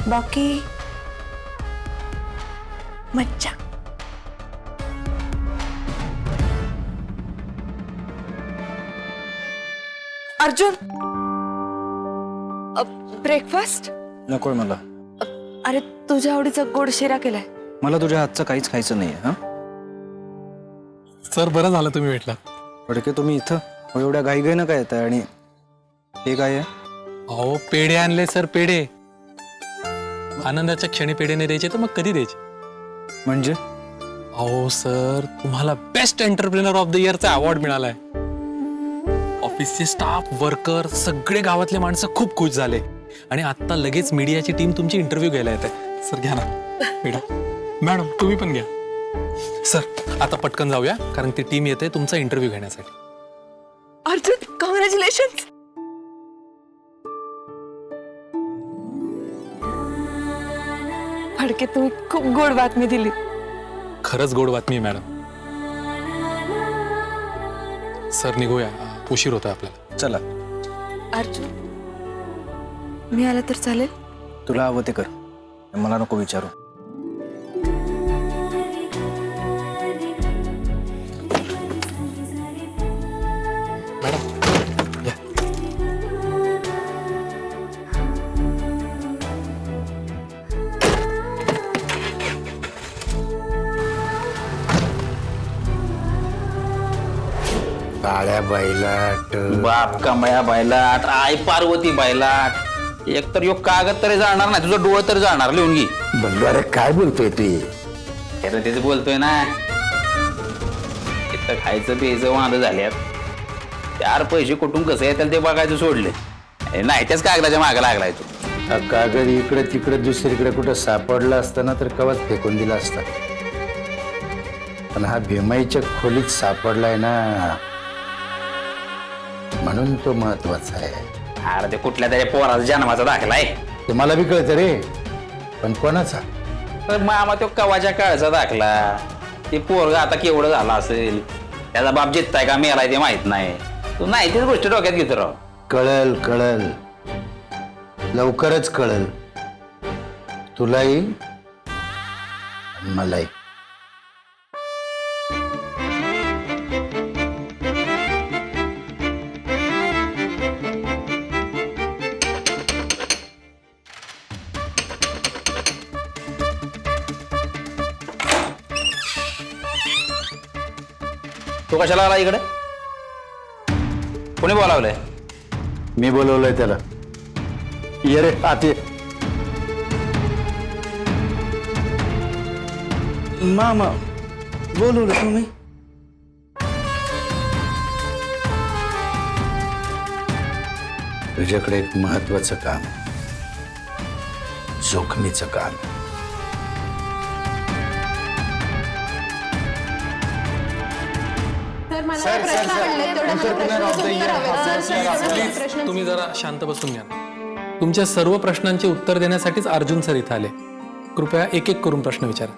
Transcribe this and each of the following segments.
बाकी मज्जा. अर्जुन, ब्रेकफास्ट नकोय मला. अरे तुझ्या आवडीचा गोड शिरा केलाय. मला तुझ्या हातचं काहीच खायचं नाहीये. हा सर, बरं झालं तुम्ही भेटला. फडके, तुम्ही इथं एवढ्या घाईघाईनं काय येताय? आणि हे काय आहे? अहो, पेढे आणले सर, पेढे. आनंदाच्या क्षणी पेढे नाही द्यायचे तर मग कधी द्यायचे? म्हणजे अहो सर, तुम्हाला बेस्ट एंटरप्रेनर ऑफ द इयरचा अवॉर्ड मिळालाय. ऑफिसचे स्टाफ, वर्कर, सगळे गावातले माणसं खूप खुश झाले. आणि आता लगेच मीडियाची टीम तुमची इंटरव्ह्यू घ्यायला येते. सर घ्या ना पेढा. मॅडम तुम्ही पण घ्या. सर आता पटकन जाऊया, कारण ती टीम येते तुमचा इंटरव्ह्यू घेण्यासाठी. अर्जुन, कॉंग्रॅच्युलेशन. फडके, तुम्ही खूप गोड बातमी दिली. खरंच गोड बातमी आहे मॅडम. सर निघूया, उशीर होतोय आपल्याला. चला. अर्जुन, मी आलं तर चालेल? तुला हवं ते कर, मला नको विचारू. मॅडम या. काळ्या बैलाट, बाप कमळ्या बैलाट, आई पार्वती बैलाट. एक तर यो कागद तरी जाणार नाही, तुझं डोळं तरी जाणार. लिहून घे. बंडू. अरे काय बोलतोय तू? तेच बोलतोय ना. इथं खायचं प्यायचं वांद झाल्यात. 4 पैसे कुठून कसं येतील ते बघायचं सोडले. नाही त्याच कागदाच्या मागे लागलाय तू. हा कागद इकडे तिकडे दुसरीकडे कुठं सापडला असताना तर कवाच फेकून दिला असता. पण हा भीमाईच्या खोलीत सापडलाय ना, म्हणून तो महत्वाचा आहे. अरे ते कुठल्या तरी पोराचा जन्माचा दाखलाय. ते मला बी कळतं रे, पण कोणाचा? तर मामा तो कवाच्या काळचा दाखला. ते पोरगा आता केवढं झाला असेल, त्याचा बाप जितताय का मेलाय ते माहित नाही. तू नाही तीच गोष्ट डोक्यात घेतो राव. कळल कळल, लवकरच कळल. तुलाही मलाही. तू कशाला आला इकडे? कोणी बोलावलंय? मी बोलवलंय त्याला. ये रे आते. मामा बोलवलं तुम्ही? तुझ्याकडे एक महत्वाचं काम, जोखमीचं काम. प्लीज तुम्ही जरा शांत बसून घ्या. तुमच्या सर्व प्रश्नांची उत्तर देण्यासाठीच अर्जुन सर इथं आले. कृपया एक एक करून प्रश्न विचारा.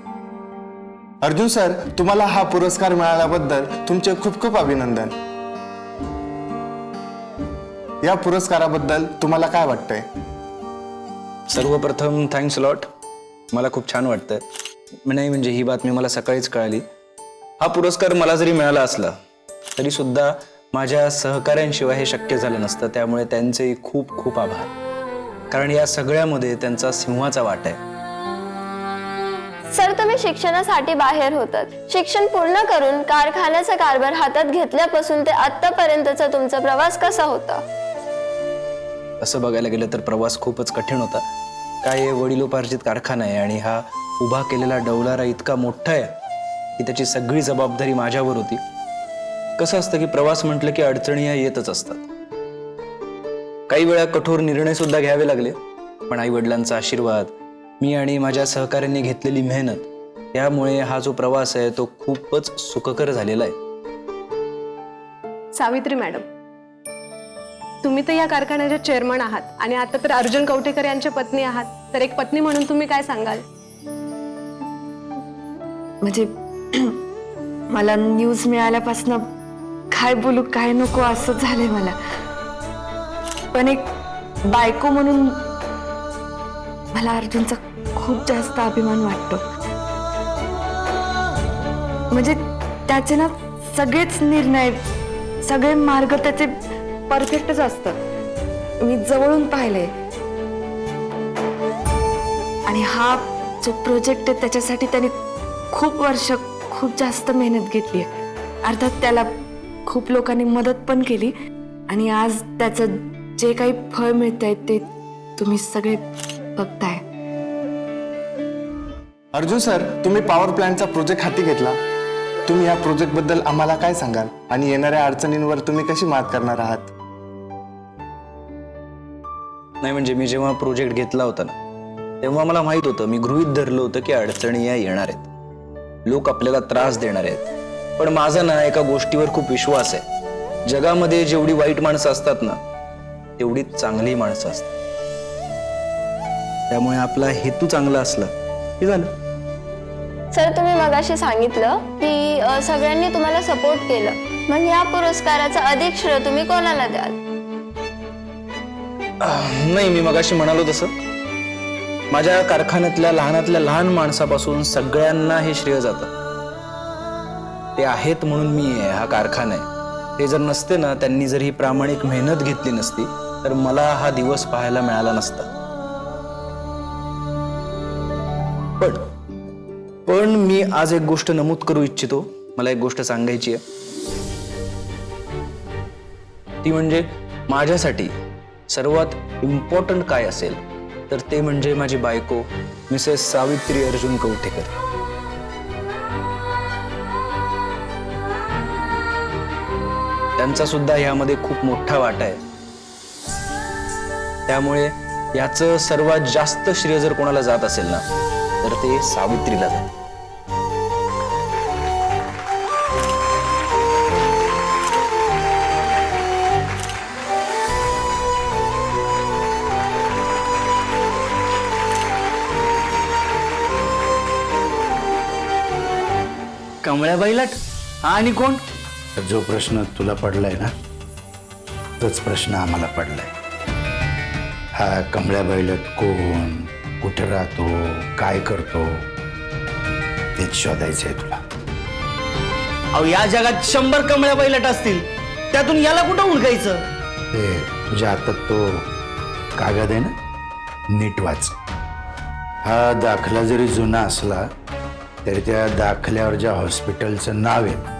अर्जुन सर, तुम्हाला हा पुरस्कार मिळाल्याबद्दल तुमचे खूप खूप अभिनंदन. या पुरस्काराबद्दल तुम्हाला काय वाटतंय? सर्वप्रथम थँक्स लॉट. मला खूप छान वाटतंय. नाही म्हणजे ही बातमी मला सकाळीच कळाली. हा पुरस्कार मला जरी मिळाला असला तरी सुद्धा माझ्या सहकाऱ्यांशिवाय हे शक्य झालं नसतं. त्यामुळे त्यांचे खूप खूप आभार, कारण या सगळ्यामध्ये त्यांचा सिंहाचा वाटा आहे. सर, तुम्ही शिक्षणासाठी बाहेर होतात. शिक्षण पूर्ण करून कारखान्याचा कारभार हातात घेतल्यापासून ते आतापर्यंतचा तुमचा प्रवास कसा होता? असं बघायला गेलं तर प्रवास खूपच कठीण होता. काय वडिलोपार्जित कारखाना आहे आणि हा उभा केलेला डौलारा इतका मोठा आहे की त्याची सगळी जबाबदारी माझ्यावर होती. कसं असतं की प्रवास म्हटलं की अडचणी या येतच असतात. काही वेळा कठोर निर्णय सुद्धा घ्यावे लागले, पण आई वडिलांचा आशीर्वाद, मी आणि माझ्या सहकाऱ्यांनी घेतलेली मेहनत यामुळे हा जो प्रवास आहे तो खूपच सुखकर झालेला आहे. सावित्री मॅडम, तुम्ही तर या कारखान्याच्या चेअरमन आहात आणि आता तर अर्जुन कवठेकर यांच्या पत्नी आहात. तर एक पत्नी म्हणून तुम्ही काय सांगाल? म्हणजे मला न्यूज मिळाल्यापासून काय बोलू काय नको असं झालंय मला. पण एक बायको म्हणून मला अर्जुनचा खूप जास्त अभिमान वाटतो. म्हणजे त्याचे ना सगळेच निर्णय, सगळे मार्ग त्याचे परफेक्टच असतात. मी जवळून पाहिले. आणि हा जो प्रोजेक्ट आहे त्याच्यासाठी त्याने खूप वर्ष खूप जास्त मेहनत घेतली आहे. अर्थात त्याला खूप लोकांनी मदत पण केली आणि आज त्याचं जे काही फळ मिळत आहे ते तुम्ही सगळे बघताय. अर्जुन सर, तुम्ही पॉवर प्लॅन्टचा प्रोजेक्ट हाती घेतला. तुम्ही या प्रोजेक्ट बद्दल आम्हाला काय सांगाल आणि येणाऱ्या अडचणींवर तुम्ही कशी मात करणार आहात? नाही म्हणजे मी जेव्हा प्रोजेक्ट घेतला होता ना तेव्हा मला माहित होतं, मी गृहीत धरलं होतं की अडचणी या येणार आहेत, लोक आपल्याला त्रास देणार आहेत. पण माझा ना एका गोष्टीवर खूप विश्वास आहे. जगामध्ये जेवढी वाईट माणसं असतात ना तेवढीच चांगली माणसं असतात. त्यामुळे आपला हेतू चांगला असला की झालं. सर, तुम्ही मगाशी सांगितलं की सगळ्यांनी तुम्हाला सपोर्ट केलं, मग या पुरस्काराचा अधिक श्रेय तुम्ही कोणाला द्याल? नाही, मी मगाशी म्हणालो तसं माझ्या कारखान्यातल्या लहानातल्या लहान माणसापासून सगळ्यांना हे श्रेय जातं. ते आहेत म्हणून मी आहे, हा कारखाना आहे. ते जर नसते ना, त्यांनी जर ही प्रामाणिक मेहनत घेतली नसती तर मला हा दिवस पाहायला मिळाला नसता. पण मी आज एक गोष्ट नमूद करू इच्छितो. मला एक गोष्ट सांगायची आहे. ती म्हणजे माझ्यासाठी सर्वात इम्पॉर्टंट काय असेल तर ते म्हणजे माझी बायको मिसेस सावित्री अर्जुन कवठेकर. त्यांचा सुद्धा यामध्ये खूप मोठा वाटा आहे. त्यामुळे याचं सर्वात जास्त श्रेय जर कोणाला जात असेल ना तर ते सावित्रीला जातं. कमळ्याबाई लाट हा आणि कोण? जो प्रश्न तुला पडलाय ना तोच प्रश्न आम्हाला पडलाय. हा कमळ्याबाई लाट कोण, कुठे राहतो, काय करतो तेच शोधायचंय तुला. अहो, या जगात 100 कमळ्या बैलट असतील, त्यातून याला कुठं उलगायचं? ते तुझ्या हातात तो कागद आहे ना, नीट वाच. हा दाखला जरी जुना असला तरी त्या दाखल्यावर ज्या हॉस्पिटलचं नाव आहे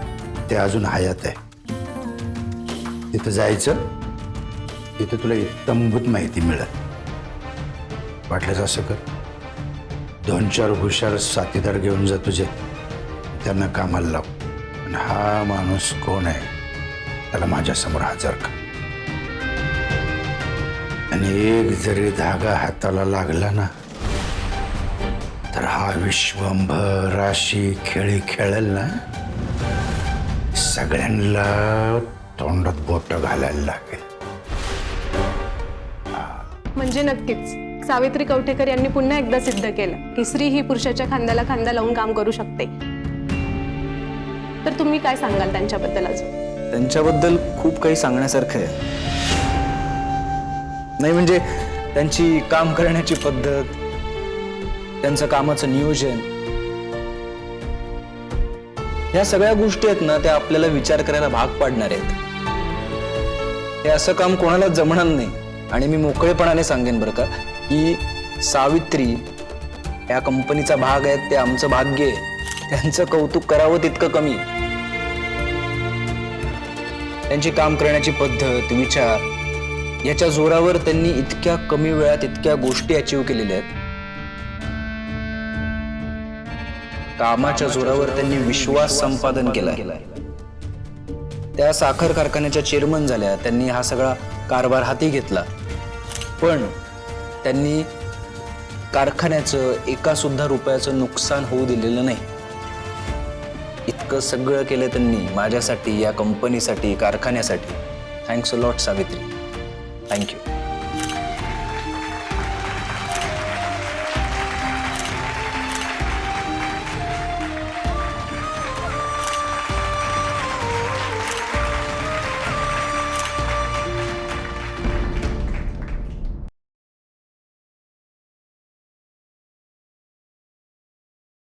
ते अजून हयात आहे. तिथं जायचं, तिथं तुला इत्तंभूत माहिती मिळेल. वाटलंच असं कर, 2-4 हुशार साथीदार घेऊन जा तुझे, त्यांना कामाला लाव. आणि हा माणूस कोण आहे त्याला माझ्यासमोर हजर कर. आणि एक जरी धागा हाताला लागला ना तर हा विश्वंभर राशी खेळी खेळेल ना, सगळ्यांना तोंडात बोट घालायला लागेल. म्हणजे नक्कीच सावित्री कवठेकर यांनी पुन्हा एकदा सिद्ध केलं की स्त्री ही पुरुषाच्या खांद्याला खांदा लावून काम करू शकते. तर तुम्ही काय सांगाल त्यांच्याबद्दल? अजून त्यांच्याबद्दल खूप काही सांगण्यासारखं आहे. नाही म्हणजे त्यांची काम करण्याची पद्धत, त्यांचं कामाचं नियोजन, ह्या सगळ्या गोष्टी आहेत ना त्या आपल्याला विचार करायला भाग पाडणार आहेत. हे असं काम कोणाला जमणार नाही. आणि मी मोकळेपणाने सांगेन बरं का की सावित्री या कंपनीचा भाग आहेत, ते आमचं भाग्य आहे. त्यांचं कौतुक करावं तितकं कमी. त्यांची काम करण्याची पद्धत, विचार याच्या जोरावर त्यांनी इतक्या कमी वेळात इतक्या गोष्टी अचीव्ह केलेल्या आहेत. कामाच्या जोरावर त्यांनी विश्वास संपादन केला. त्या साखर कारखान्याच्या चेअरमन झाल्या, त्यांनी हा सगळा कारभार हाती घेतला. पण त्यांनी कारखान्याचं एका सुद्धा रुपयाचं नुकसान होऊ दिलेलं नाही. इतकं सगळं केलं त्यांनी माझ्यासाठी, या कंपनीसाठी, कारखान्यासाठी. Thanks a lot Savitri. Thank you.